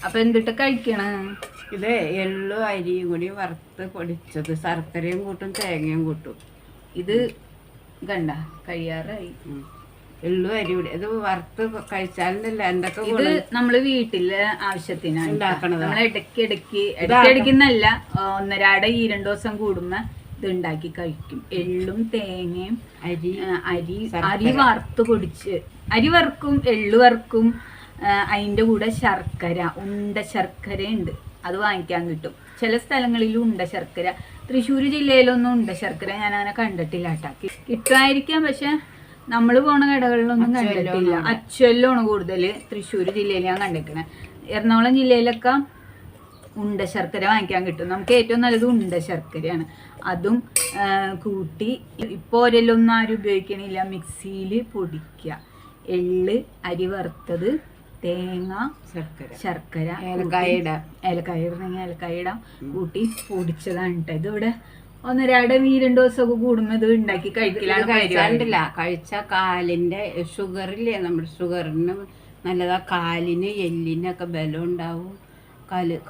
അപ്പൊ എന്തിട്ട് കഴിക്കണ? ഇത് എള്ളും അരിയും കൂടി വറുത്ത് പൊടിച്ചത്, ശർക്കരയും കൂട്ടും തേങ്ങയും കൂട്ടും. ഇത് കണ്ട കഴിയാറായി. എള്ളും അരി കൂടി ഇത് വറുത്ത് കഴിച്ചാലല്ല എന്തൊക്കെ ഇത് നമ്മള് വീട്ടിലെ ആവശ്യത്തിനാണ് ഉണ്ടാക്കണത്. നമ്മൾ ഇടയ്ക്കിടയ്ക്കുന്നല്ല, ഒന്നരാട 2 ദിവസം കൂടുമ്പോ ഇത് ഉണ്ടാക്കി കഴിക്കും. എള്ളും തേങ്ങയും അരി വറുത്ത് പൊടിച്ച്, അരി വറുക്കും, എള്ളു വറുക്കും. അതിൻ്റെ കൂടെ ശർക്കര, ഉണ്ട ശർക്കര ഉണ്ട്, അത് വാങ്ങിക്കാൻ കിട്ടും. ചില സ്ഥലങ്ങളിലും ഉണ്ട ശർക്കര. തൃശ്ശൂർ ജില്ലയിലൊന്നും ഉണ്ട ശർക്കര ഞാൻ അങ്ങനെ കണ്ടിട്ടില്ല കേട്ടാ. കിട്ടുമായിരിക്കാം, പക്ഷെ നമ്മൾ പോണ കടകളിലൊന്നും കണ്ടിട്ടില്ല. അച്ചുവല്ലാണ് കൂടുതൽ തൃശ്ശൂർ ജില്ലയിൽ ഞാൻ കണ്ടിരിക്കണേ. എറണാകുളം ജില്ലയിലൊക്കെ ഉണ്ട ശർക്കര വാങ്ങിക്കാൻ കിട്ടും. നമുക്ക് ഏറ്റവും നല്ലത് ഉണ്ട ശർക്കരയാണ്. അതും കൂട്ടി ഇപ്പോൾ ഒരെല്ലൊന്നും ആരും ഉപയോഗിക്കണില്ല, മിക്സിയിൽ പൊടിക്കുക. എള്ള്, അരി വറുത്തത്, തേങ്ങ, ശർക്കര, ഏലക്കായ ഇടണമെങ്കിൽ ഏലക്കായ ഇടാം, കൂട്ടി പൊടിച്ചതാണ് കേട്ടോ. ഇതിവിടെ 1-2 ദിവസമൊക്കെ കൂടുമ്പോ ഇത് ഉണ്ടാക്കി കഴിക്കില്ല. കഴിച്ച കാലിന്റെ ഷുഗറില്ലേ, നമ്മുടെ ഷുഗറിന് നല്ലതാ. കാലിന് എല്ലിനൊക്കെ ബലം ഉണ്ടാവും.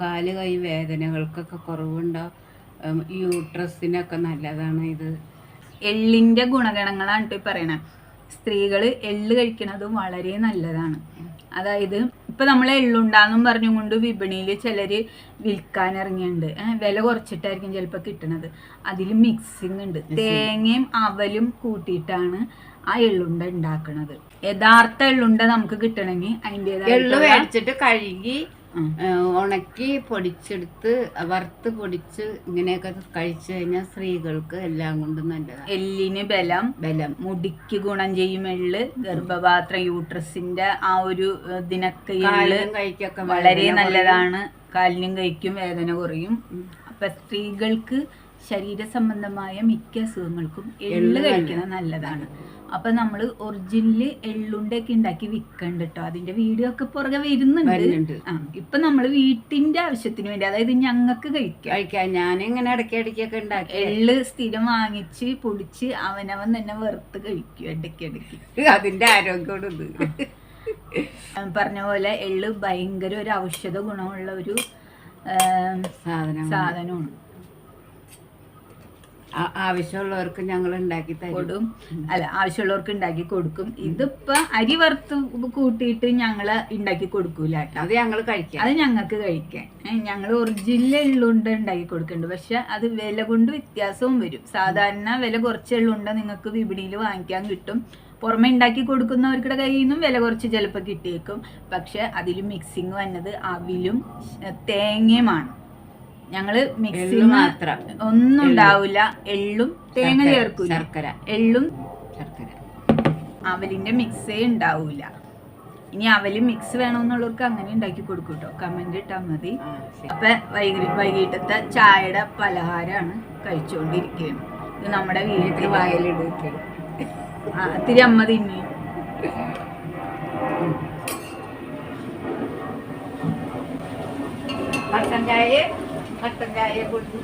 കാല് കൈ വേദനകൾക്കൊക്കെ കുറവുണ്ടാവും. യൂട്രസിനൊക്കെ നല്ലതാണ് ഇത്. എള്ളിന്റെ ഗുണഗണങ്ങളാണ് കേട്ടോ പറയണേ. സ്ത്രീകള് എള്ള് കഴിക്കണതും വളരെ നല്ലതാണ്. അതായത് ഇപ്പൊ നമ്മളെ എള്ളുണ്ടാന്നും പറഞ്ഞുകൊണ്ട് വിപണിയിൽ ചിലര് വിൽക്കാൻ ഇറങ്ങിയുണ്ട്. വില കുറച്ചിട്ടായിരിക്കും ചിലപ്പോൾ കിട്ടണത്. അതിൽ മിക്സിങ് ഉണ്ട്. തേങ്ങയും അവലും കൂട്ടിയിട്ടാണ് ആ എള്ളുണ്ട ഉണ്ടാക്കണത്. യഥാർത്ഥ എള്ളുണ്ട നമുക്ക് കിട്ടണമെങ്കിൽ അതിൻ്റെതായിട്ട് കഴുകി ഉണക്കി പൊടിച്ചെടുത്ത് വറുത്ത് പൊടിച്ച് ഇങ്ങനെയൊക്കെ കഴിച്ചു കഴിഞ്ഞാൽ സ്ത്രീകൾക്ക് എല്ലാം കൊണ്ടും നല്ലതാണ്. എല്ലിന് ബലം, മുടിക്ക് ഗുണം ചെയ്യും എള്ള്. ഗർഭപാത്രം, യൂട്രസിന്റെ ആ ഒരു ഇതിനൊക്കെ കഴിക്കൊക്കെ വളരെ നല്ലതാണ്. കാലിനും കൈക്കും വേദന കുറയും. അപ്പൊ സ്ത്രീകൾക്ക് ശരീര സംബന്ധമായ മിക്ക അസുഖങ്ങൾക്കും എള്ള് കഴിക്കുന്നത് നല്ലതാണ്. അപ്പൊ നമ്മൾ ഒറിജിനല് എള്ളുണ്ടൊക്കെ ഉണ്ടാക്കി വിൽക്കണ്ട കേട്ടോ. അതിന്റെ വീഡിയോ ഒക്കെ പുറകെ വരുന്നുണ്ട്. ഇപ്പൊ നമ്മള് വീട്ടിന്റെ ആവശ്യത്തിന് വേണ്ടി, അതായത് ഞങ്ങൾക്ക് കഴിക്കാം. ഞാനിങ്ങനെ ഇടയ്ക്കിടയ്ക്കൊക്കെ ഉണ്ടാക്കി എള്ള് സ്ഥിരം വാങ്ങിച്ച് പൊടിച്ച് അവനവൻ തന്നെ വെറുത്ത് കഴിക്കും ഇടയ്ക്കിടയ്ക്ക്. അതിന്റെ ആരോഗ്യം പറഞ്ഞ പോലെ എള്ള് ഭയങ്കര ഒരു ഔഷധ ഗുണമുള്ള ഒരു സാധനമാണ്. ആവശ്യമുള്ളവർക്ക് ഞങ്ങൾ ഉണ്ടാക്കി തരും. ആവശ്യമുള്ളവർക്ക് ഉണ്ടാക്കി കൊടുക്കും. ഇതിപ്പോ അരി വറുത്ത് കൂട്ടിയിട്ട് ഞങ്ങള് ഉണ്ടാക്കി കൊടുക്കൂല. അത് ഞങ്ങൾ കഴിക്കാം. അത് ഞങ്ങൾക്ക് കഴിക്കാൻ. ഞങ്ങൾ ഒറിജിനൽ എള്ളുണ്ട ഉണ്ടാക്കി കൊടുക്കുന്നുണ്ട്. പക്ഷെ അത് വില കൊണ്ട് വ്യത്യാസവും വരും. സാധാരണ വില കുറച്ച് എള്ളുണ്ട നിങ്ങൾക്ക് വിപണിയിൽ വാങ്ങിക്കാൻ കിട്ടും. പുറമെ ഉണ്ടാക്കി കൊടുക്കുന്നവർക്കുടെ കയ്യിൽ നിന്നും വില കുറച്ച് ചിലപ്പോൾ കിട്ടിയേക്കും. പക്ഷെ അതിൽ മിക്സിങ് വന്നത് അവിലും തേങ്ങയുമാണ്. ഞങ്ങള് മിക്സിങ് മാത്രം ഒന്നും ഉണ്ടാവില്ല. എള്ളും തേങ്ങ ചേർക്കൂല, എള്ളും ശർക്കര, അവലിന്റെ മിക്സേ ഉണ്ടാവൂല. ഇനി അവല് മിക്സ് വേണമെന്നുള്ളവർക്ക് അങ്ങനെ ഉണ്ടാക്കി കൊടുക്കും കേട്ടോ. കമന്റ് ഇട്ടാൽ മതി. അപ്പൊ വൈകിട്ടത്തെ ചായയുടെ പലഹാരമാണ് കഴിച്ചുകൊണ്ടിരിക്കുകയാണ്. ഇത് നമ്മുടെ വീട്ടിൽ വയലിടുക. ഇത്തിരി അമ്മ തിന്നി. കട്ടൻ ചായ കുടിച്ച്